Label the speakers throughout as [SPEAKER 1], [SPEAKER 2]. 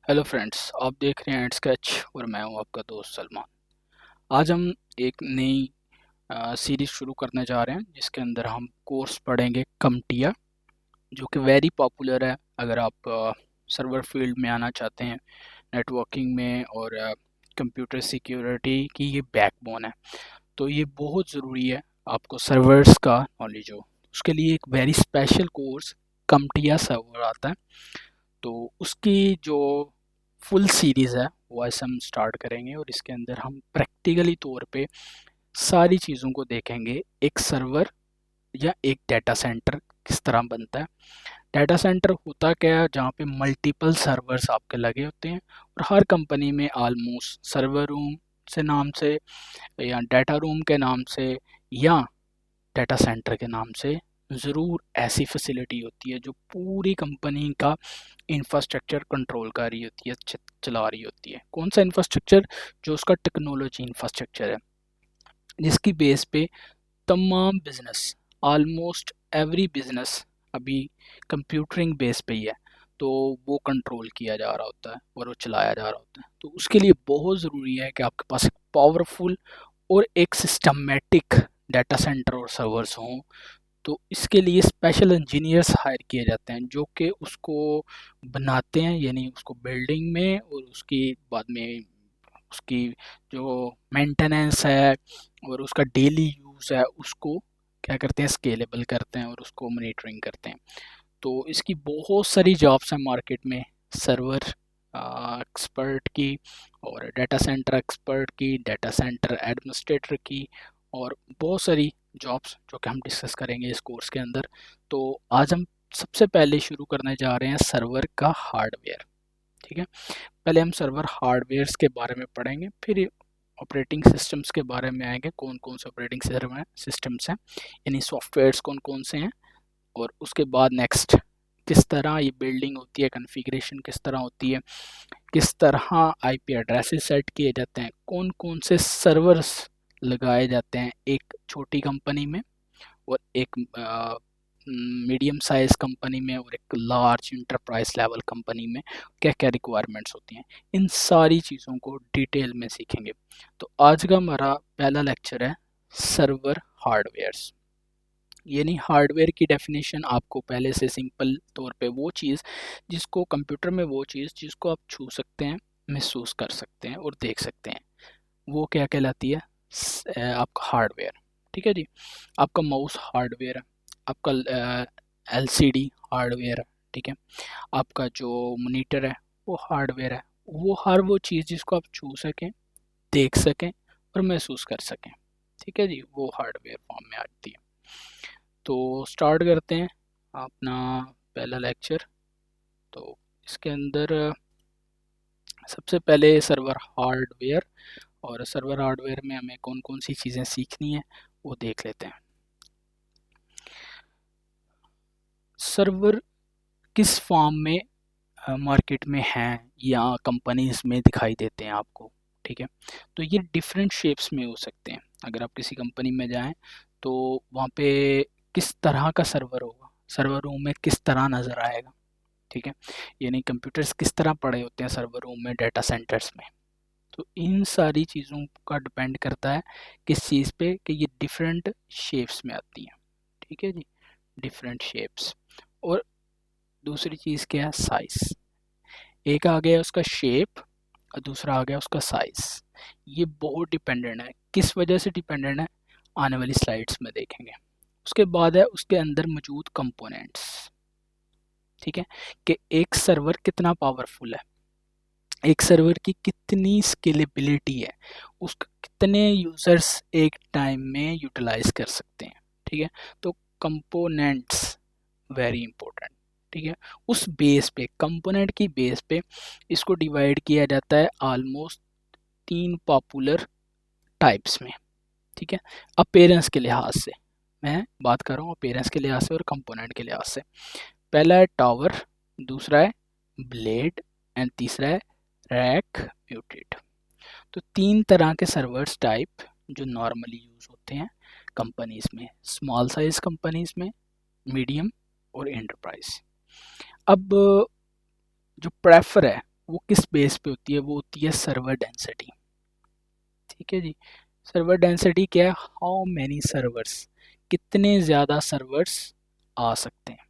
[SPEAKER 1] Hello friends, आप देख रहे हैं एंड स्केच और मैं हूं आपका दोस्त सलमान। आज हम एक नई सीरीज शुरू करने जा रहे हैं जिसके अंदर हम कोर्स पढ़ेंगे कमटिया, जो कि वेरी पॉपुलर है। अगर आप सर्वर फील्ड में आना चाहते हैं, नेटवर्किंग में और कंप्यूटर सिक्योरिटी की ये बैकबोन है, तो ये बहुत ज़रूरी है आपको सर्वर्स का नॉलेज हो। उसके लिए एक वेरी स्पेशल कोर्स कमटिया सर्वर आता है। तो उसकी जो फुल सीरीज़ है वो ऐसे हम स्टार्ट करेंगे और इसके अंदर हम प्रैक्टिकली तौर पे सारी चीज़ों को देखेंगे। एक सर्वर या एक डाटा सेंटर किस तरह बनता है, डाटा सेंटर होता क्या है, जहाँ पे मल्टीपल सर्वर्स आपके लगे होते हैं और हर कंपनी में ऑलमोस्ट सर्वर रूम से नाम से या डाटा रूम के नाम से या डाटा सेंटर के नाम से ज़रूर ऐसी फैसिलिटी होती है जो पूरी कंपनी का इंफ्रास्ट्रक्चर कंट्रोल कर रही होती है, चला रही होती है। कौन सा इंफ्रास्ट्रक्चर? जो उसका टेक्नोलॉजी इंफ्रास्ट्रक्चर है, जिसकी बेस पे तमाम बिजनेस, ऑलमोस्ट एवरी बिजनेस अभी कंप्यूटरिंग बेस पे ही है, तो वो कंट्रोल किया जा रहा होता है और वो चलाया जा रहा होता है। तो उसके लिए बहुत ज़रूरी है कि आपके पास एक पावरफुल और एक सिस्टमेटिक डाटा सेंटर और सर्वर्स हों। तो इसके लिए स्पेशल इंजीनियर्स हायर किए जाते हैं जो कि उसको बनाते हैं, यानी उसको बिल्डिंग में और उसकी बाद में उसकी जो मेंटेनेंस है और उसका डेली यूज़ है उसको क्या करते हैं, स्केलेबल करते हैं और उसको मॉनिटरिंग करते हैं। तो इसकी बहुत सारी जॉब्स हैं मार्केट में, सर्वर एक्सपर्ट की और डाटा सेंटर एक्सपर्ट की, डाटा सेंटर एडमिनिस्ट्रेटर की, और बहुत सारी जॉब्स जो कि हम डिस्कस करेंगे इस कोर्स के अंदर। तो आज हम सबसे पहले शुरू करने जा रहे हैं सर्वर का हार्डवेयर। ठीक है, पहले हम सर्वर हार्डवेयर्स के बारे में पढ़ेंगे, फिर ऑपरेटिंग सिस्टम्स के बारे में आएंगे, कौन कौन से ऑपरेटिंग सिस्टम्स हैं, यानी सॉफ्टवेयर्स कौन कौन से हैं। और उसके बाद नेक्स्ट किस तरह ये बिल्डिंग होती है, कॉन्फ़िगरेशन किस तरह होती है, किस तरह आईपी एड्रेसेस सेट किए जाते हैं, कौन कौन से सर्वर्स लगाए जाते हैं एक छोटी कंपनी में और एक मीडियम साइज कंपनी में और एक लार्ज इंटरप्राइज लेवल कंपनी में क्या क्या रिक्वायरमेंट्स होती हैं। इन सारी चीज़ों को डिटेल में सीखेंगे। तो आज का हमारा पहला लेक्चर है सर्वर हार्डवेयर्स, यानी हार्डवेयर की डेफिनेशन आपको पहले से सिंपल तौर पे वो चीज़ जिसको कंप्यूटर में, वो चीज़ जिसको आप छू सकते हैं, महसूस कर सकते हैं और देख सकते हैं, वो क्या कहलाती है? आपका हार्डवेयर। ठीक है जी। आपका माउस हार्डवेयर है, आपका एलसीडी हार्डवेयर है। ठीक है, आपका जो मॉनिटर है वो हार्डवेयर है। वो हर वो चीज़ जिसको आप छू सकें, देख सकें और महसूस कर सकें, ठीक है जी, वो हार्डवेयर फॉर्म में आती है। तो स्टार्ट करते हैं अपना पहला लेक्चर। तो इसके अंदर सबसे पहले सर्वर हार्डवेयर, और सर्वर हार्डवेयर में हमें कौन कौन सी चीज़ें सीखनी है वो देख लेते हैं। सर्वर किस फॉर्म में मार्केट में हैं या कंपनीज में दिखाई देते हैं आपको? ठीक है, तो ये डिफरेंट शेप्स में हो सकते हैं। अगर आप किसी कंपनी में जाएं तो वहाँ पे किस तरह का सर्वर होगा, सर्वर रूम में किस तरह नज़र आएगा। ठीक है, यानी कंप्यूटर्स किस तरह पड़े होते हैं सर्वर रूम में, डाटा सेंटर्स में। तो इन सारी चीज़ों का डिपेंड करता है किस चीज़ पे, कि ये डिफरेंट शेप्स में आती हैं। ठीक है जी, डिफरेंट शेप्स। और दूसरी चीज़ क्या है? साइज। एक आ गया उसका शेप और दूसरा आ गया उसका साइज। ये बहुत डिपेंडेंट है। किस वजह से डिपेंडेंट है, आने वाली स्लाइड्स में देखेंगे। उसके बाद है उसके अंदर मौजूद कंपोनेंट्स। ठीक है, कि एक सर्वर कितना पावरफुल है, एक सर्वर की कितनी स्केलेबिलिटी है, उसका कितने यूजर्स एक टाइम में यूटिलाइज कर सकते हैं। ठीक है, तो कंपोनेंट्स वेरी इंपॉर्टेंट। ठीक है, उस बेस पे, कंपोनेंट की बेस पे इसको डिवाइड किया जाता है ऑलमोस्ट तीन पॉपुलर टाइप्स में। ठीक है, अपेरेंस के लिहाज से मैं बात कर रहा हूँ, अपेरेंस के लिहाज से और कंपोनेंट के लिहाज से। पहला है टावर, दूसरा है ब्लेड एंड तीसरा है रैक म्यूटेट। तो तीन तरह के सर्वर्स टाइप जो नॉर्मली यूज होते हैं कंपनीज में, स्मॉल साइज कंपनीज में, मीडियम और एंटरप्राइज। अब जो प्रेफर है वो किस बेस पे होती है? वो होती है सर्वर डेंसिटी। ठीक है जी। सर्वर डेंसिटी क्या है? हाउ मैनी सर्वर्स, कितने ज़्यादा सर्वर्स आ सकते हैं।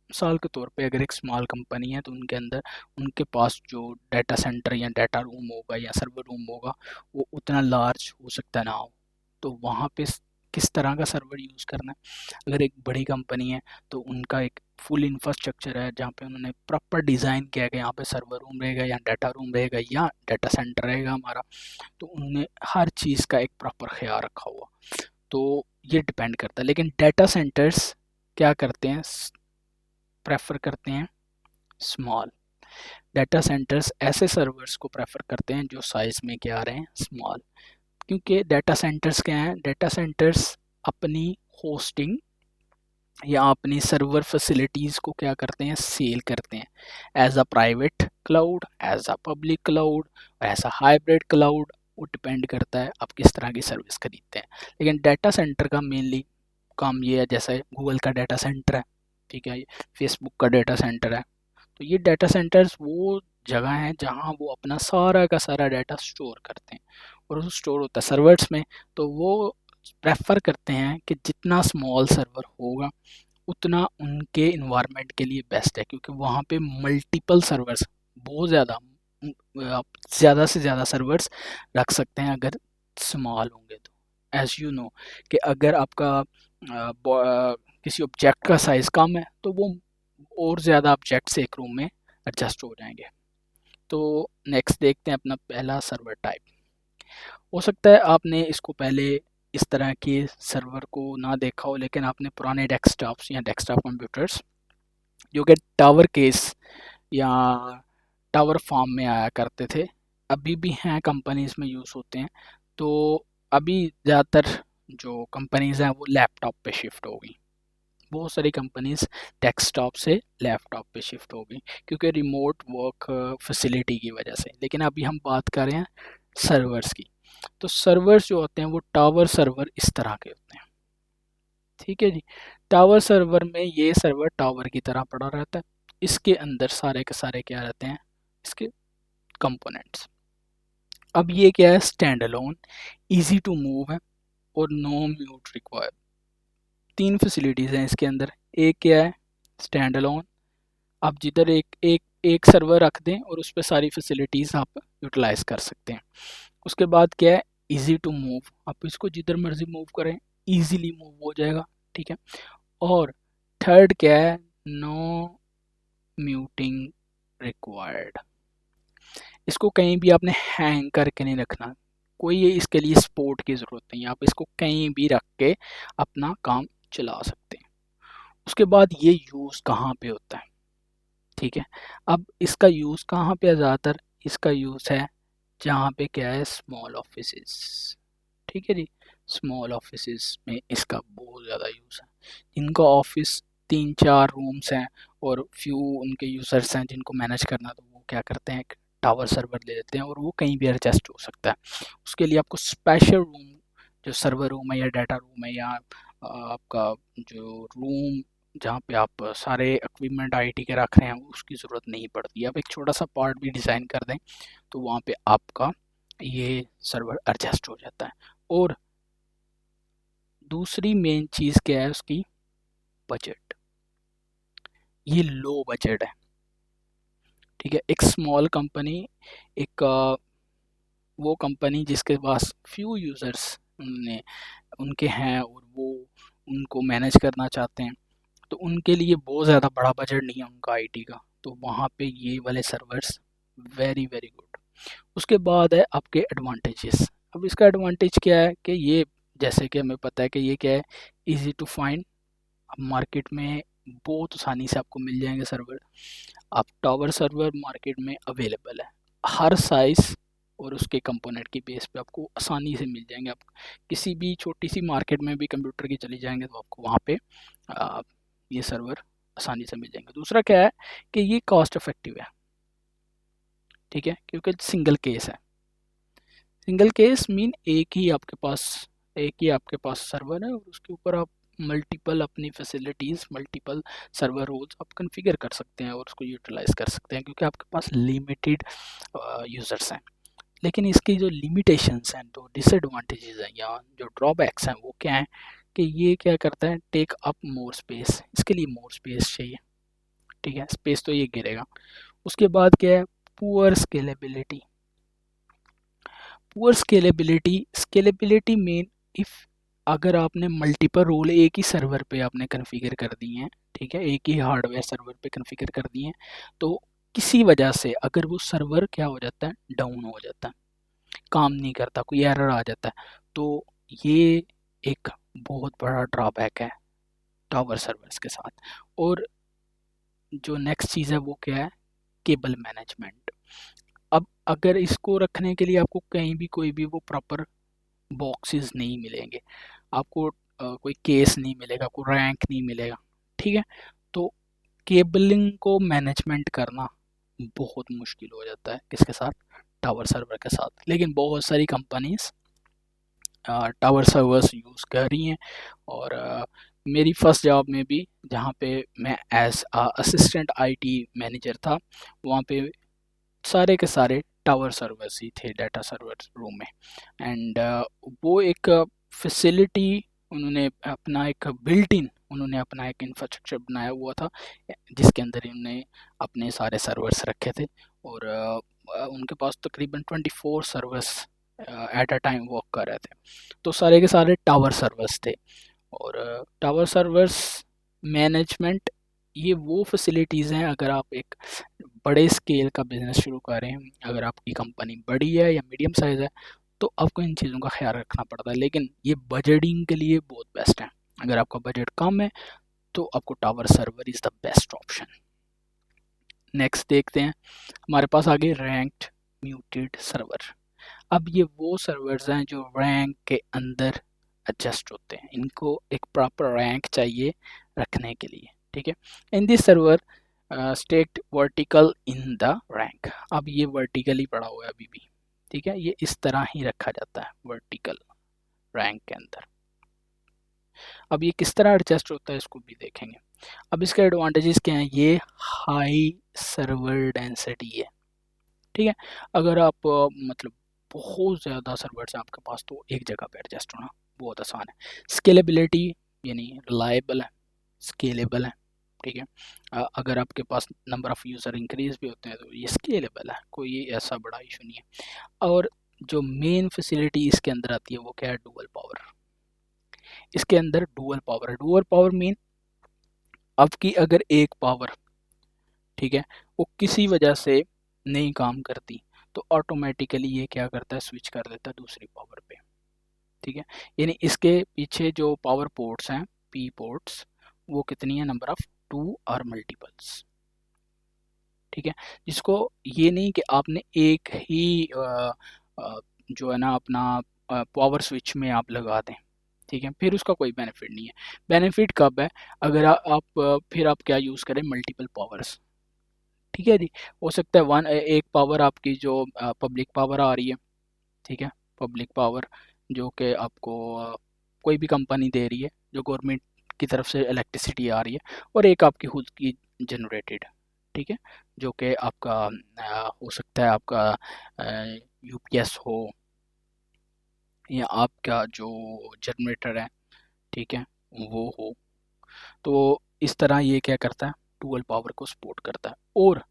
[SPEAKER 1] मिसाल के तौर पे अगर एक स्मॉल कंपनी है तो उनके अंदर उनके पास जो डाटा सेंटर या डाटा रूम होगा या सर्वर रूम होगा वो उतना लार्ज हो सकता ना हो, तो वहाँ पे किस तरह का सर्वर यूज़ करना है। अगर एक बड़ी कंपनी है तो उनका एक फुल इंफ्रास्ट्रक्चर है जहाँ पे उन्होंने प्रॉपर डिज़ाइन किया है कि यहाँ पे सर्वर रूम रहेगा या डाटा रूम रहेगा या डाटा सेंटर रहेगा हमारा, तो उन्होंने हर चीज़ का एक प्रॉपर ख्याल रखा हुआ। तो ये डिपेंड करता है, लेकिन डाटा सेंटर्स क्या करते हैं? प्रेफर करते हैं स्मॉल। डाटा सेंटर्स ऐसे सर्वर्स को प्रेफर करते हैं जो साइज में क्या आ रहे हैं? स्मॉल। क्योंकि डाटा सेंटर्स क्या हैं? डाटा सेंटर्स अपनी होस्टिंग या अपनी सर्वर फैसिलिटीज़ को क्या करते हैं? सेल करते हैं as a private cloud, as a public cloud, as a hybrid cloud. वो डिपेंड करता है आप किस तरह की सर्विस खरीदते हैं। लेकिन डाटा सेंटर का मेनली काम ये है, जैसे गूगल का डाटा सेंटर है, ठीक है, फेसबुक का डाटा सेंटर है, तो ये डाटा सेंटर्स वो जगह हैं जहाँ वो अपना सारा का सारा डाटा स्टोर करते हैं और वो स्टोर होता है सर्वर्स में। तो वो प्रेफर करते हैं कि जितना स्मॉल सर्वर होगा उतना उनके इन्वायरमेंट के लिए बेस्ट है, क्योंकि वहाँ पे मल्टीपल सर्वर्स, बहुत ज़्यादा, आप ज़्यादा से ज़्यादा सर्वर्स रख सकते हैं अगर स्मॉल होंगे तो। एज यू नो कि अगर आपका किसी ऑब्जेक्ट का साइज़ कम है तो वो और ज़्यादा ऑब्जेक्ट्स एक रूम में एडजस्ट हो जाएंगे। तो नेक्स्ट देखते हैं अपना पहला सर्वर टाइप। हो सकता है आपने इसको पहले इस तरह के सर्वर को ना देखा हो, लेकिन आपने पुराने डेस्कटॉप्स या डेस्कटॉप कंप्यूटर्स जो कि टावर केस या टावर फॉर्म में आया करते थे, अभी भी हैं, कंपनीज में यूज़ होते हैं। तो अभी ज़्यादातर जो कंपनीज हैं वो लैपटॉप पे शिफ्ट हो गई। बहुत सारी कंपनीज डेस्कटॉप से लैपटॉप पे शिफ्ट हो गई क्योंकि रिमोट वर्क फैसिलिटी की वजह से। लेकिन अभी हम बात कर रहे हैं सर्वर्स की। तो सर्वर्स जो होते हैं वो टावर सर्वर इस तरह के होते हैं। ठीक है जी। टावर सर्वर में ये सर्वर टावर की तरह पड़ा रहता है। इसके अंदर सारे के सारे क्या रहते हैं? इसके कंपोनेंट्स। अब ये क्या है? Standalone, easy to move है और नो म्यूट रिक्वायर्ड। तीन फैसिलिटीज़ हैं इसके अंदर। एक क्या है? स्टैंड अलोन, आप जिधर एक एक एक सर्वर रख दें और उस पर सारी फैसिलिटीज़ आप यूटिलाइज कर सकते हैं। उसके बाद क्या है? इजी टू मूव, आप इसको जिधर मर्जी मूव करें, इजीली मूव हो जाएगा। ठीक है। और थर्ड क्या है? नो म्यूटिंग रिक्वायर्ड, इसको कहीं भी आपने हैंग करके नहीं रखना, कोई ये इसके लिए सपोर्ट की ज़रूरत नहीं है, आप इसको कहीं भी रख के अपना काम चला सकते हैं। उसके बाद ये यूज़ कहाँ पे होता है? ठीक है। अब इसका यूज़ कहाँ पे है? ज़्यादातर इसका यूज़ है जहाँ पे क्या है? Small offices. ठीक है जी। स्मॉल ऑफिसेस में इसका बहुत ज़्यादा यूज़ है। जिनका ऑफिस 3-4 रूम्स हैं और फ्यू उनके यूज़र्स हैं जिनको मैनेज करना, तो वो क्या करते हैं? एक टावर सर्वर ले लेते हैं और वो कहीं भी एडजस्ट हो सकता है। उसके लिए आपको स्पेशल रूम, जो सर्वर रूम है या डाटा रूम है या आपका जो रूम जहाँ पे आप सारे इक्विपमेंट आईटी के रख रहे हैं, उसकी ज़रूरत नहीं पड़ती। आप एक छोटा सा पार्ट भी डिज़ाइन कर दें तो वहाँ पे आपका ये सर्वर एडजस्ट हो जाता है। और दूसरी मेन चीज़ क्या है उसकी? बजट। ये लो बजट है। ठीक है। एक स्मॉल कंपनी, एक वो कंपनी जिसके पास फ्यू यूज़र्स उनने उनके हैं और वो उनको मैनेज करना चाहते हैं, तो उनके लिए बहुत ज़्यादा बड़ा बजट नहीं है उनका आईटी का, तो वहाँ पे ये वाले सर्वर्स वेरी वेरी गुड। उसके बाद है आपके एडवांटेजेस। अब इसका एडवांटेज क्या है कि ये, जैसे कि हमें पता है कि ये क्या है? इजी टू फाइंड, अब मार्केट में बहुत आसानी से आपको मिल जाएंगे सर्वर। आप टावर सर्वर मार्केट में अवेलेबल है हर साइज़ और उसके कंपोनेंट की बेस पे आपको आसानी से मिल जाएंगे। आप किसी भी छोटी सी मार्केट में भी कंप्यूटर की चली जाएंगे तो आपको वहाँ पे आ, ये सर्वर आसानी से मिल जाएंगे। दूसरा क्या है कि ये कॉस्ट इफेक्टिव है। ठीक है। क्योंकि सिंगल केस है। सिंगल केस मीन एक ही आपके पास सर्वर है और उसके ऊपर आप मल्टीपल अपनी फैसिलिटीज़, मल्टीपल सर्वर रोल्स आप कॉन्फ़िगर कर सकते हैं और उसको यूटिलाइज़ कर सकते हैं, क्योंकि आपके पास लिमिटेड यूज़र्स हैं। लेकिन इसकी जो लिमिटेशंस हैं, जो डिसएडवांटेजेस हैं या जो ड्रॉबैक्स हैं, वो क्या हैं कि ये क्या करता है, टेक अप मोर स्पेस, इसके लिए मोर स्पेस चाहिए। ठीक है, स्पेस तो ये गिरेगा। उसके बाद क्या है, poor scalability. Poor scalability, scalability mean if अगर आपने मल्टीपल रोल एक ही सर्वर पे आपने कॉन्फ़िगर कर दिए हैं, ठीक है, एक ही हार्डवेयर सर्वर पे कॉन्फ़िगर कर दिए हैं, तो किसी वजह से अगर वो सर्वर क्या हो जाता है, डाउन हो जाता है, काम नहीं करता, कोई एरर आ जाता है, तो ये एक बहुत बड़ा ड्रॉबैक है टावर सर्वर्स के साथ। और जो नेक्स्ट चीज़ है वो क्या है, केबल मैनेजमेंट। अब अगर इसको रखने के लिए आपको कहीं भी कोई भी वो प्रॉपर बॉक्सेस नहीं मिलेंगे, आपको कोई केस नहीं मिलेगा, कोई रैंक नहीं मिलेगा, ठीक है, तो केबलिंग को मैनेजमेंट करना बहुत मुश्किल हो जाता है किसके साथ, टावर सर्वर के साथ। लेकिन बहुत सारी कंपनीज टावर सर्वर्स यूज़ कर रही हैं, और मेरी फर्स्ट जॉब में भी, जहाँ पे मैं एज असिस्टेंट आईटी मैनेजर था, वहाँ पे सारे के सारे टावर सर्वर्स ही थे डाटा सर्वर रूम में। एंड वो एक फैसिलिटी, उन्होंने अपना एक बिल्ट इन, उन्होंने अपना एक इंफ्रास्ट्रक्चर बनाया हुआ था, जिसके अंदर उन्होंने अपने सारे सर्वर्स रखे थे। और उनके पास तकरीबन 24 servers at a time work कर रहे थे, तो सारे के सारे टावर सर्वर्स थे। और टावर सर्वर्स मैनेजमेंट, ये वो फैसिलिटीज़ हैं, अगर आप एक बड़े स्केल का बिजनेस शुरू कर रहे हैं, अगर आपकी कंपनी बड़ी है या मीडियम साइज़ है, तो आपको इन चीज़ों का ख्याल रखना पड़ता है। लेकिन ये बजटिंग के लिए बहुत बेस्ट है। अगर आपका बजट कम है तो आपको tower server is the best option. Next देखते हैं, हमारे पास आगे रैंक्ड म्यूटेड सर्वर। अब ये वो सर्वर्स हैं जो रैंक के अंदर एडजस्ट होते हैं, इनको एक प्रॉपर रैंक चाहिए रखने के लिए, ठीक है। In this server state vertical in the rank. अब ये वर्टिकली पड़ा हुआ है अभी भी, ठीक है, ये इस तरह ही रखा जाता है वर्टिकल रैंक के अंदर। अब ये किस तरह एडजस्ट होता है इसको भी देखेंगे। अब इसके एडवांटेजेस क्या हैं, ये हाई सर्वर डेंसिटी है, ठीक है। अगर आप मतलब बहुत ज़्यादा सर्वर्स हैं आपके पास, तो एक जगह पे एडजस्ट होना बहुत आसान है। स्केलेबिलिटी, यानी रिलायबल है, स्केलेबल है, ठीक है। अगर आपके पास नंबर ऑफ़ यूज़र इंक्रीज भी होते हैं तो ये स्केलेबल है, कोई ऐसा बड़ा इशू नहीं है। और जो मेन फैसिलिटी इसके अंदर आती है वो क्या है, डुअल पावर। इसके अंदर डुअल पावर है। डुअल पावर मीन आपकी अगर एक पावर, ठीक है, वो किसी वजह से नहीं काम करती, तो ऑटोमेटिकली ये क्या करता है, स्विच कर देता है दूसरी पावर पे, ठीक है। यानी इसके पीछे जो पावर पोर्ट्स हैं, पी पोर्ट्स, वो कितनी है, नंबर ऑफ 2 और मल्टीपल्स, ठीक है। जिसको ये नहीं कि आपने एक ही जो है ना अपना पावर स्विच में आप लगा दें, ठीक है, फिर उसका कोई बेनिफिट नहीं है। बेनिफिट कब है, अगर आप फिर आप क्या यूज़ करें, मल्टीपल पावर्स, ठीक है जी। हो सकता है एक पावर आपकी जो पब्लिक पावर आ रही है, ठीक है, पब्लिक पावर जो कि आपको कोई भी कंपनी दे रही है, जो गवर्नमेंट की तरफ से इलेक्ट्रिसिटी आ रही है, और एक आपकी खुद की जनरेटेड, ठीक है, जो कि आपका हो सकता है आपका यूपीएस हो, या आपका जो जनरेटर है, ठीक है, वो हो। तो इस तरह ये क्या करता है, डुअल पावर को सपोर्ट करता है, और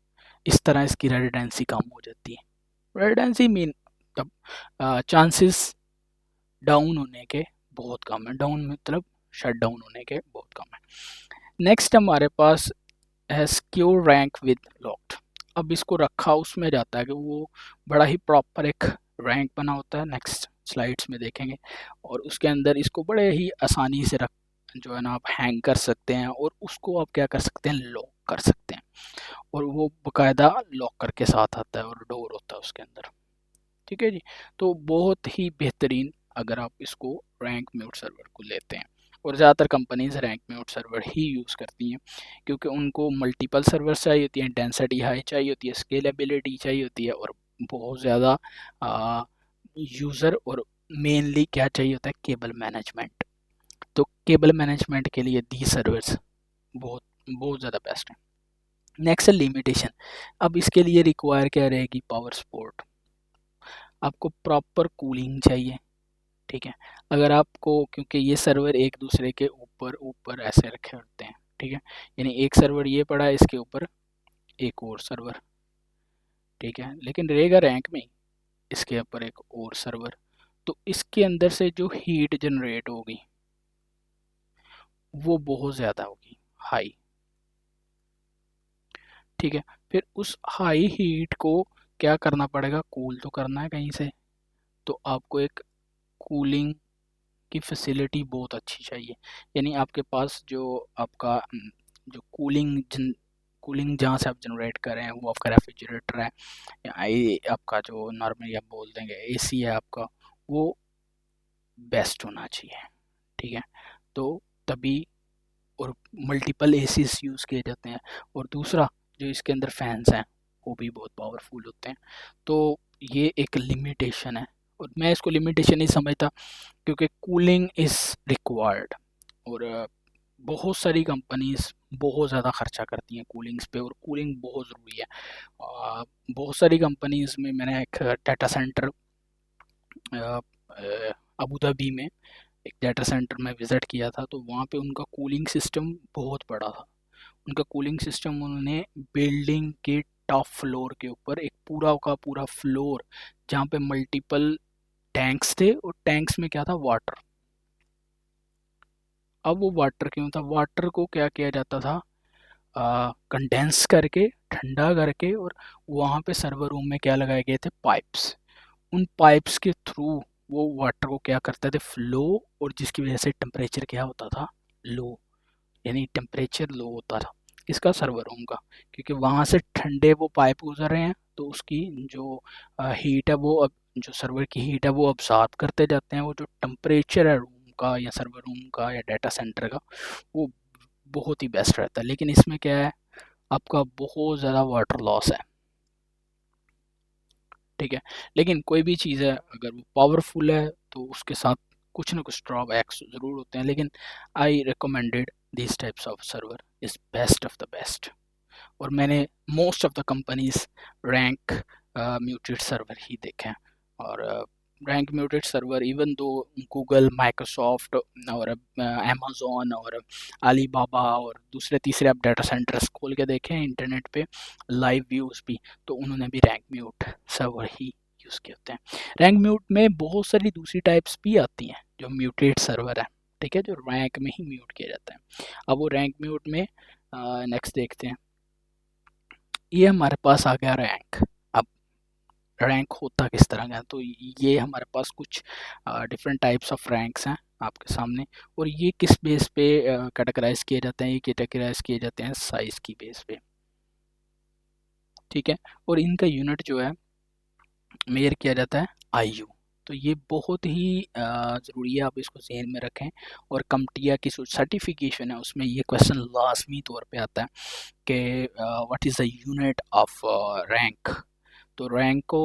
[SPEAKER 1] इस तरह इसकी रेजिडेंसी कम हो जाती है। रेजिडेंसी मीन तब चांसेस डाउन होने के बहुत कम है, डाउन मतलब शट डाउन होने के बहुत कम है। नेक्स्ट हमारे पास है सिक्योर रैंक विद लॉक्ड। अब इसको रखा उसमें जाता है कि वो बड़ा ही प्रॉपर एक रैंक बना होता है, नेक्स्ट स्लाइड्स में देखेंगे, और उसके अंदर इसको बड़े ही आसानी से रख, जो है ना, आप हैंग कर सकते हैं, और उसको आप क्या कर सकते हैं, लॉक कर सकते हैं, और वो बाकायदा लॉकर के साथ आता है और डोर होता है उसके अंदर, ठीक है जी। तो बहुत ही बेहतरीन अगर आप इसको रैंक म्यूट सर्वर को लेते हैं, और ज़्यादातर कंपनीज रैंक म्यूट सर्वर ही यूज़ करती हैं, क्योंकि उनको मल्टीपल सर्वर्स चाहिए होती हैं, डेंसिटी हाई चाहिए होती है, स्केलेबिलिटी चाहिए होती है, और बहुत ज़्यादा यूज़र, और मेनली क्या चाहिए होता है, केबल मैनेजमेंट। तो केबल मैनेजमेंट के लिए दी सर्वर्स बहुत बहुत ज़्यादा बेस्ट है। नेक्स्ट है लिमिटेशन। अब इसके लिए रिक्वायर क्या रहेगी, पावर सपोर्ट, आपको प्रॉपर कूलिंग चाहिए, ठीक है। अगर आपको, क्योंकि ये सर्वर एक दूसरे के ऊपर ऊपर ऐसे रखे होते हैं, ठीक है, यानी एक सर्वर ये पड़ा है, इसके ऊपर एक और सर्वर, ठीक है, लेकिन रहेगा रैंक में इसके ऊपर एक और सर्वर, तो इसके अंदर से जो हीट जनरेट होगी वो बहुत ज़्यादा होगी, हाई, ठीक है। फिर उस हाई हीट को क्या करना पड़ेगा, कूल तो करना है कहीं से, तो आपको एक कूलिंग की फैसिलिटी बहुत अच्छी चाहिए। यानी आपके पास जो आपका जो कूलिंग जहाँ से आप जनरेट कर रहे हैं वो आपका रेफ्रिजरेटर है या आपका जो नॉर्मली आप बोल देंगे एसी है आपका, वो बेस्ट होना चाहिए, ठीक है। तो तभी, और मल्टीपल एसीज यूज़ किए जाते हैं, और दूसरा जो इसके अंदर फैंस हैं वो भी बहुत पावरफुल होते हैं। तो ये एक लिमिटेशन है, और मैं इसको लिमिटेशन नहीं समझता, क्योंकि कूलिंग इज़ रिक्वायर्ड, और बहुत सारी कंपनीज बहुत ज़्यादा खर्चा करती हैं कूलिंग्स पे, और कूलिंग बहुत ज़रूरी है। बहुत सारी कंपनीज में मैंने एक डाटा सेंटर अबू धाबी में एक डाटा सेंटर में विज़िट किया था, तो वहाँ पे उनका कूलिंग सिस्टम बहुत बड़ा था। उनका कूलिंग सिस्टम उन्होंने बिल्डिंग के टॉप फ्लोर के ऊपर एक पूरा का पूरा फ्लोर, जहाँ पे मल्टीपल टैंक्स थे, और टैंक्स में क्या था, वाटर। अब वो वाटर क्यों था, वाटर को क्या किया जाता था, कंडेंस करके, ठंडा करके, और वहाँ पे सर्वर रूम में क्या लगाए गए थे, पाइप्स। उन पाइप्स के थ्रू वो वाटर को क्या करते थे, फ्लो, और जिसकी वजह से टेम्परेचर क्या होता था, लो, यानी टेम्परेचर लो होता था इसका, सर्वर रूम का, क्योंकि वहाँ से ठंडे वो पाइप गुजर रहे हैं, तो उसकी जो हीट है वो, अब जो सर्वर की हीट है वो अब्सॉर्ब करते जाते हैं, वो जो टेम्परेचर है रूम का या सर्वर रूम का या डाटा सेंटर का, वो बहुत ही बेस्ट रहता है। लेकिन इसमें क्या है, आपका बहुत ज़्यादा वाटर लॉस है, ठीक है। लेकिन कोई भी चीज़ है अगर वो पावरफुल है तो उसके साथ कुछ ना कुछ ड्रॉबैक्स ज़रूर होते हैं, लेकिन I recommended this types of server is best of the best. और मैंने most of the companies rack mounted server ही देखे हैं, और rack mounted server, even though Google, Microsoft और अमेज़ॉन और अलीबाबा और दूसरे तीसरे आप डाटा सेंटर्स खोल के देखें इंटरनेट पे लाइव व्यूज़ भी, तो उन्होंने भी रैंक म्यूट सर्वर ही यूज़ किए होते हैं। रैंक म्यूट में बहुत सारी दूसरी टाइप्स भी आती हैं जो म्यूटेड सर्वर है, ठीक है, जो रैंक में ही म्यूट किया जाता है। अब वो रैंक म्यूट में नेक्स्ट देखते हैं। ये हमारे पास आ गया रैंक। अब रैंक होता किस तरह का है, तो ये हमारे पास कुछ डिफरेंट टाइप्स ऑफ रैंक्स हैं आपके सामने, और ये किस बेस पे कैटेगराइज किए जाते हैं, ये कैटेगराइज किए जाते हैं साइज़ की बेस पे, ठीक है। और इनका यूनिट जो है मेजर किया जाता है आईयू। तो ये बहुत ही ज़रूरी है, आप इसको ज़हन में रखें। और कमटिया की जो सर्टिफिकेशन है उसमें ये क्वेश्चन लाजमी तौर पे आता है कि what is the unit of rank. तो रैंक को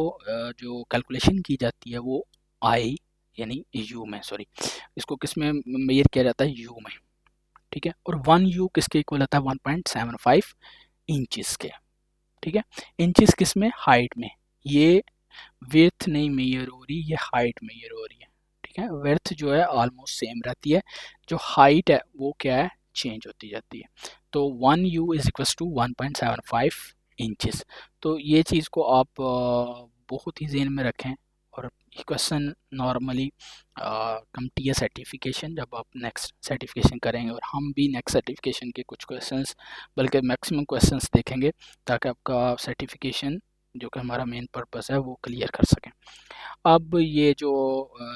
[SPEAKER 1] जो कैलकुलेशन की जाती है वो आई, यानी यू में, सॉरी, इसको किस में मेजर किया जाता है, यू में, ठीक है। और 1 यू किसके इक्वल आता है, 1.75 इंचज़ के, ठीक है। इंचज़ किस में, हाइट में। ये विड्थ नहीं मेजर हो रही, ये हाइट मेजर हो रही है, ठीक है। विड्थ जो है ऑलमोस्ट सेम रहती है, जो हाइट है वो क्या है, चेंज होती जाती है। तो 1 U is equal to 1.75 inches. तो ये चीज़ को आप बहुत ही ज़हन में रखें। और ये क्वेश्चन नॉर्मली कमटिया सर्टिफिकेशन, जब आप नेक्स्ट सर्टिफिकेशन करेंगे, और हम भी नेक्स्ट सर्टिफिकेशन के कुछ क्वेश्चंस, बल्कि मैक्सिमम क्वेश्चंस देखेंगे, ताकि आपका सर्टिफिकेशन जो कि हमारा मेन पर्पस है वो क्लियर कर सकें। अब ये जो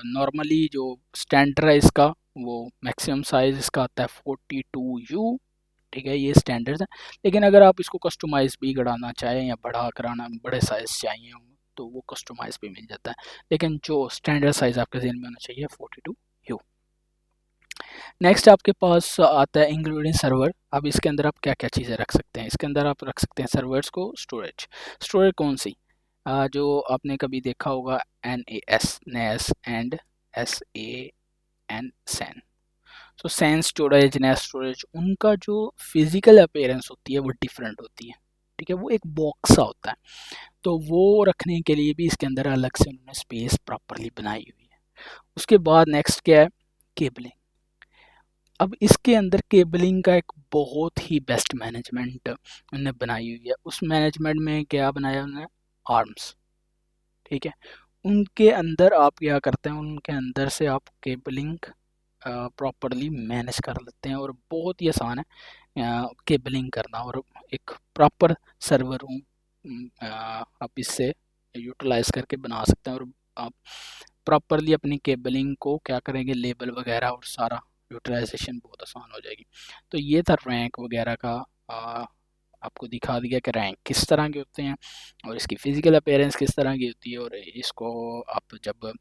[SPEAKER 1] नॉर्मली जो स्टैंडर्ड है इसका, वो मैक्सिमम साइज़ इसका आता है 42 यू, ठीक है, ये स्टैंडर्ड है। लेकिन अगर आप इसको कस्टमाइज़ भी कराना चाहें या बड़ा कराना, बड़े साइज़ चाहिए हों, तो वो कस्टमाइज़ भी मिल जाता है। लेकिन जो स्टैंडर्ड साइज़ आपके ज़हन में होना चाहिए 42 यू। नेक्स्ट आपके पास आता है इंक्लूडिंग सर्वर। अब इसके अंदर आप क्या क्या चीज़ें रख सकते हैं, इसके अंदर आप रख सकते हैं सर्वर्स को, स्टोरेज। स्टोरेज कौन सी, जो आपने कभी देखा होगा, NAS, NAS and SAN, SAN। So sense storage, nest storage, उनका जो फिजिकल अपीयरेंस होती है वो डिफरेंट होती है, ठीक है। वो एक बॉक्स सा होता है, तो वो रखने के लिए भी इसके अंदर अलग से उन्होंने स्पेस प्रॉपरली बनाई हुई है। उसके बाद नेक्स्ट क्या है, केबलिंग। अब इसके अंदर केबलिंग का एक बहुत ही बेस्ट मैनेजमेंट उन्होंने बनाई हुई है। उस मैनेजमेंट में क्या बनाया उन्होंने, आर्म्स, ठीक है। उनके अंदर आप क्या करते हैं, उनके अंदर से आप केबलिंग प्रॉपरली मैनेज कर लेते हैं, और बहुत ही आसान है केबलिंग करना, और एक प्रॉपर सर्वर रूम आप इससे यूटिलाइज करके बना सकते हैं, और आप प्रॉपरली अपनी केबलिंग को क्या करेंगे, लेबल वगैरह और सारा यूटिलाइजेशन बहुत आसान हो जाएगी। तो ये था रैंक वगैरह का, आपको दिखा दिया कि रैंक किस तरह के होते हैं और इसकी फ़िज़िकल अपीयरेंस किस तरह की होती है, और इसको आप जब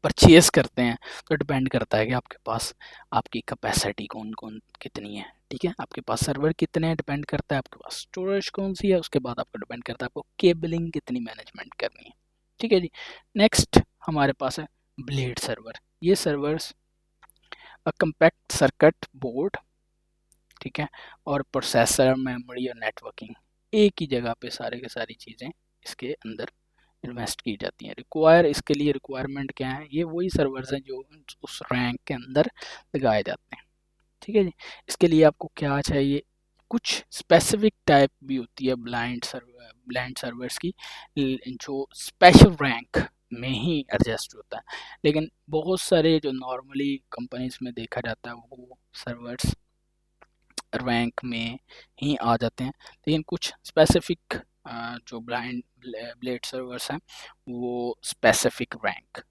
[SPEAKER 1] परचेज़ करते हैं तो डिपेंड करता है कि आपके पास आपकी कैपेसिटी कौन कौन कितनी है, ठीक है। आपके पास सर्वर कितने हैं डिपेंड करता है, आपके पास स्टोरेज कौन सी है उसके बाद आपको डिपेंड करता है आपको केबलिंग कितनी मैनेजमेंट करनी है, ठीक है जी। नेक्स्ट हमारे पास है ब्लेड सर्वर। ये सर्वर्स कम्पैक्ट सर्किट बोर्ड, ठीक है, और प्रोसेसर, मेमोरी और नेटवर्किंग एक ही जगह पे सारे के सारी चीज़ें इसके अंदर इन्वेस्ट की जाती हैं। इसके लिए रिक्वायरमेंट क्या है, ये वही सर्वर्स हैं जो उस रैंक के अंदर लगाए जाते हैं, ठीक है जी। इसके लिए आपको क्या चाहिए, कुछ स्पेसिफिक टाइप भी होती है ब्लाइंड सर्वर्स की, जो स्पेशल रैंक में ही एडजस्ट होता है, लेकिन बहुत सारे जो नॉर्मली कंपनीज में देखा जाता है वो सर्वर्स रैंक में ही आ जाते हैं, लेकिन कुछ स्पेसिफिक जो ब्लेड सर्वर्स हैं वो स्पेसिफिक रैंक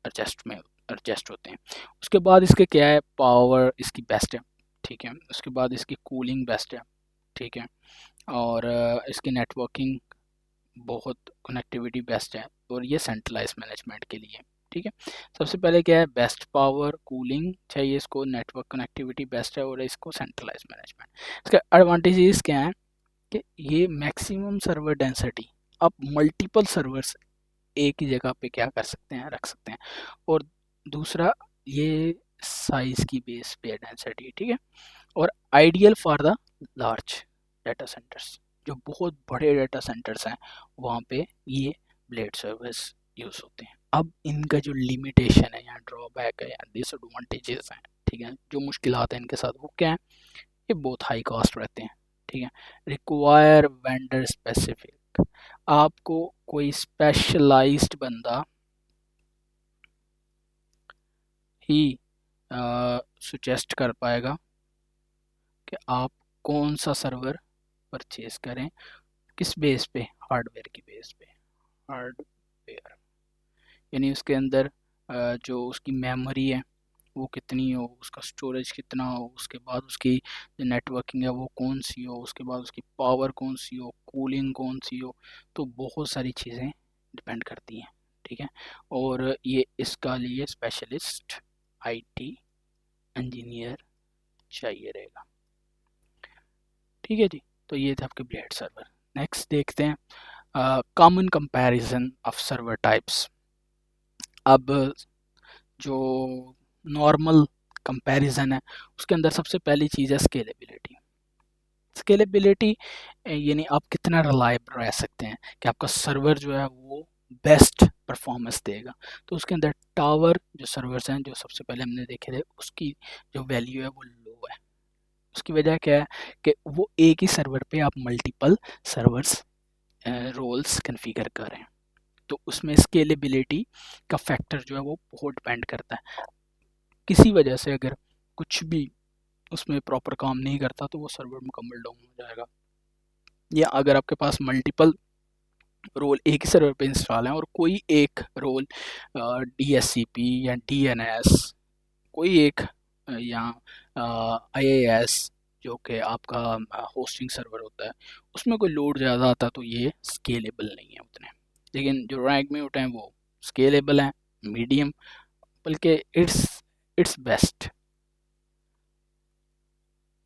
[SPEAKER 1] एडजस्ट होते हैं। उसके बाद इसके क्या है, पावर इसकी बेस्ट है, ठीक है। उसके बाद इसकी कूलिंग बेस्ट है, ठीक है, और इसकी नेटवर्किंग बहुत कनेक्टिविटी बेस्ट है, और ये सेंट्रलाइज मैनेजमेंट के लिए, ठीक है। सबसे पहले क्या है, बेस्ट पावर कूलिंग चाहिए इसको, नेटवर्क कनेक्टिविटी बेस्ट है, और इसको सेंट्रलाइज मैनेजमेंट। इसका एडवांटेजेस क्या है कि ये मैक्सिमम सर्वर डेंसिटी, आप मल्टीपल सर्वर्स एक ही जगह पे क्या कर सकते हैं, रख सकते हैं, और दूसरा ये साइज की बेस पे डेंसिटी, ठीक है, और ideal for the large data centres, जो बहुत बड़े डाटा सेंटर्स हैं वहाँ पे ये ब्लेड सर्वर्स यूज़ होते हैं। अब इनका जो लिमिटेशन है या ड्रॉबैक है या डिसएडवांटेजेस हैं, ठीक है, जो मुश्किलात हैं इनके साथ वो क्या है, ये बहुत हाई कॉस्ट रहते हैं, ठीक है। रिक्वायर वेंडर स्पेसिफिक, आपको कोई स्पेशलाइज्ड बंदा ही सुजेस्ट कर पाएगा कि आप कौन सा सर्वर परचेज करें, किस बेस पे, हार्डवेयर की बेस पे। हार्डवेयर यानी उसके अंदर जो उसकी मेमोरी है वो कितनी हो, उसका स्टोरेज कितना हो, उसके बाद उसकी जो नेटवर्किंग है वो कौन सी हो, उसके बाद उसकी पावर कौन सी हो, कूलिंग कौन सी हो, तो बहुत सारी चीज़ें डिपेंड करती हैं, ठीक है। और ये इसका लिए स्पेशलिस्ट आईटी इंजीनियर चाहिए रहेगा, ठीक है जी। तो ये थे आपके ब्लेड सर्वर। नेक्स्ट देखते हैं common comparison of server types. अब जो नॉर्मल कंपैरिजन है उसके अंदर सबसे पहली चीज़ है स्केलेबिलिटी। स्केलेबिलिटी यानी आप कितना रिलायबल रह सकते हैं कि आपका सर्वर जो है वो बेस्ट परफॉर्मेंस देगा। तो उसके अंदर टावर जो सर्वर्स हैं जो सबसे पहले हमने देखे थे उसकी जो वैल्यू है वो लो है। उसकी वजह क्या है कि वो एक ही सर्वर पे आप मल्टीपल सर्वर्स रोल्स कन्फिगर कर रहे हैं, तो उसमें स्केलेबिलिटी का फैक्टर जो है वो बहुत डिपेंड करता है। किसी वजह से अगर कुछ भी उसमें प्रॉपर काम नहीं करता तो वो सर्वर मुकम्मल डाउन हो जाएगा। या अगर आपके पास मल्टीपल रोल एक ही सर्वर पे इंस्टॉल है और कोई एक रोल DSCP या DNS, कोई एक या IAS जो कि आपका होस्टिंग सर्वर होता है, उसमें कोई लोड ज़्यादा आता है तो ये स्केलेबल नहीं है उतने। लेकिन जो रैंक में होते हैं वो स्केलेबल हैं, मीडियम, बल्कि इट्स इट्स बेस्ट,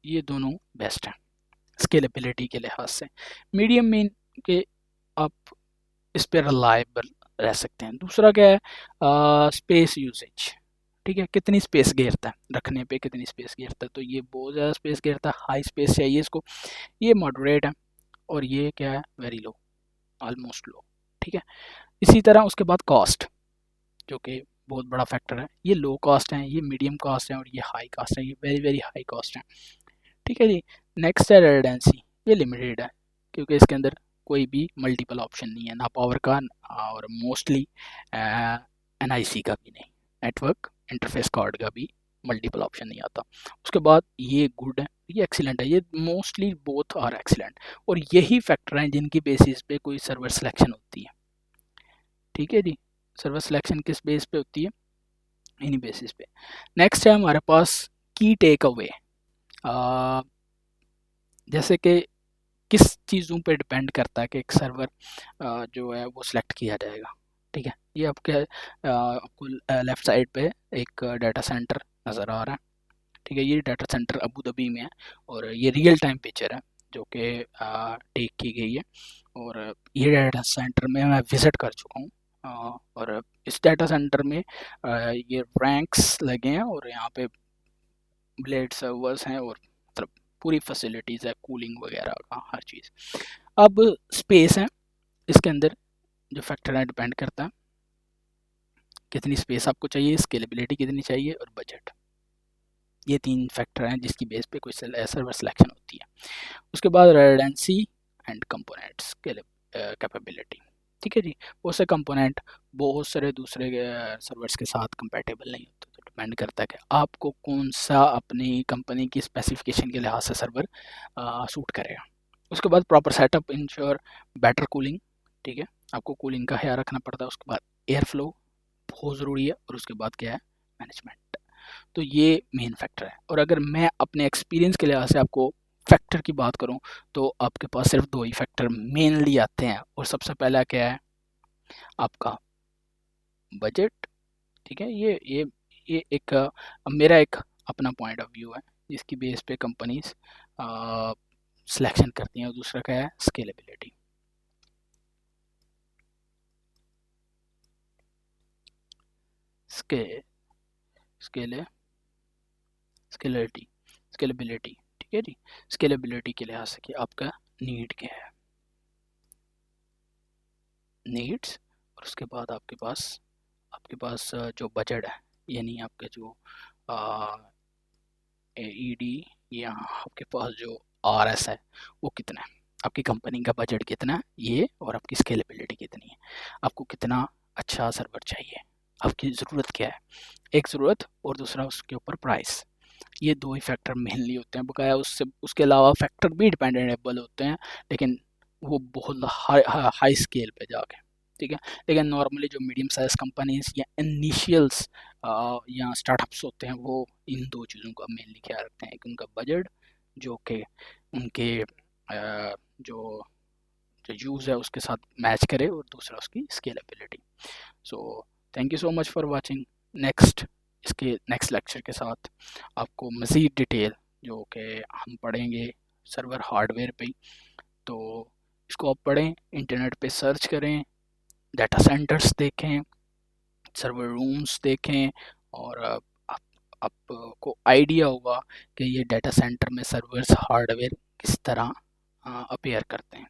[SPEAKER 1] ये दोनों बेस्ट हैं स्केलेबिलिटी के लिहाज से। मीडियम मीन के आप इस पर रिलायबल रह सकते हैं। दूसरा क्या है, स्पेस यूसेज। ठीक है, कितनी स्पेस घेरता है, रखने पे कितनी स्पेस घेरता है। तो ये बहुत ज़्यादा स्पेस घेरता है, हाई स्पेस चाहिए इसको। ये मॉडरेट है और ये क्या है, वेरी लो, ऑलमोस्ट लो। ठीक है, इसी तरह उसके बाद कॉस्ट, जो कि बहुत बड़ा फैक्टर है। ये लो कॉस्ट है, ये मीडियम कॉस्ट है और ये हाई कॉस्ट है, ये वेरी वेरी हाई कॉस्ट है। ठीक है जी। नेक्स्ट है रेजिडेंसी, ये लिमिटेड है क्योंकि इसके अंदर कोई भी मल्टीपल ऑप्शन नहीं है, ना पावर का और मोस्टली एनआईसी का भी नहीं, नेटवर्क इंटरफेस कार्ड का भी मल्टीपल ऑप्शन नहीं आता। उसके बाद ये गुड है, ये एक्सीलेंट है, ये मोस्टली बोथ आर एक्सीलेंट। और यही फैक्टर हैं जिनकी बेसिस पे कोई सर्वर सिलेक्शन होती है। ठीक है जी, सर्वर सिलेक्शन किस बेस पे होती है, इन्हीं बेसिस पे। नेक्स्ट है हमारे पास की टेक अवे, जैसे कि किस चीज़ों पे डिपेंड करता है कि एक सर्वर जो है वो सिलेक्ट किया जाएगा। ठीक है, ये आपके आपको लेफ़्ट साइड पे एक डाटा सेंटर नज़र आ रहा है। ठीक है, ये डाटा सेंटर अबू धाबी में है और ये रियल टाइम पिक्चर है जो कि टेक की गई है। और ये डाटा सेंटर में मैं विज़िट कर चुका हूँ। और इस डाटा सेंटर में ये रैंक्स लगे हैं और यहाँ पे ब्लेड सर्वर्स हैं और मतलब पूरी फैसिलिटीज़ है, कूलिंग वगैरह का हर चीज़। अब स्पेस है, इसके अंदर जो फैक्टर है डिपेंड करता है कितनी स्पेस आपको चाहिए, स्केलेबिलिटी कितनी चाहिए और बजट। ये 3 फैक्टर हैं जिसकी बेस पे कोई सर्वर सिलेक्शन होती है। उसके बाद रेजिडेंसी एंड कंपोनेंट्स कैपेबिलिटी। ठीक है जी, बहुत से कंपोनेंट बहुत सारे दूसरे सर्वर्स के साथ कंपैटिबल नहीं होते, तो डिपेंड करता है कि आपको कौन सा अपनी कंपनी की स्पेसिफिकेशन के लिहाज से सर्वर सूट करेगा। उसके बाद proper setup ensure better cooling. ठीक है, आपको कूलिंग का ख्याल रखना पड़ता है। उसके बाद एयर फ्लो बहुत ज़रूरी है और उसके बाद क्या है, मैनेजमेंट। तो ये मेन फैक्टर है। और अगर मैं अपने एक्सपीरियंस के लिहाज से आपको फैक्टर की बात करूं तो आपके पास सिर्फ 2 ही फैक्टर मेनली आते हैं और सबसे पहला क्या है, आपका बजट। ठीक है, ये एक मेरा एक अपना पॉइंट ऑफ व्यू है जिसकी बेस पे कंपनीज सिलेक्शन करती हैं। और दूसरा क्या है, स्केलेबिलिटी। स्के स्केले स्केलेबिलिटी स्केलेबिलिटी। ठीक है जी, स्केलेबिलिटी के लिहाज से कि आपका नीड क्या है, नीड्स। और उसके बाद आपके पास जो बजट है, यानी आपके जो एईडी या आपके पास जो आरएस है वो कितना है, आपकी कंपनी का बजट कितना है ये, और आपकी स्केलेबिलिटी कितनी है, आपको कितना अच्छा सर्वर चाहिए, आपकी ज़रूरत क्या है, एक ज़रूरत और दूसरा उसके ऊपर प्राइस। ये 2 ही फैक्टर मेनली होते हैं, बकाया उससे उसके अलावा फैक्टर भी डिपेंडेबल होते हैं लेकिन वो बहुत हाई स्केल पे जाके। ठीक है, लेकिन नॉर्मली जो मीडियम साइज कंपनीज या इनिशियल्स या स्टार्टअप्स होते हैं वो इन 2 चीज़ों का मेनली ख्याल रखते हैं। एक उनका बजट जो कि उनके जो जो यूज़ है उसके साथ मैच करे और दूसरा उसकी scalability. So thank you so much for watching. इसके नेक्स्ट लेक्चर के साथ आपको मज़ीद डिटेल जो कि हम पढ़ेंगे सर्वर हार्डवेयर पे, तो इसको आप पढ़ें, इंटरनेट पे सर्च करें, डाटा सेंटर्स देखें, सर्वर रूम्स देखें और आपको आइडिया होगा कि ये डाटा सेंटर में सर्वर्स हार्डवेयर किस तरह अपीयर करते हैं।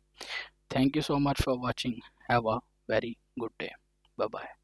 [SPEAKER 1] Thank you so much for watching, have a very good day, bye bye.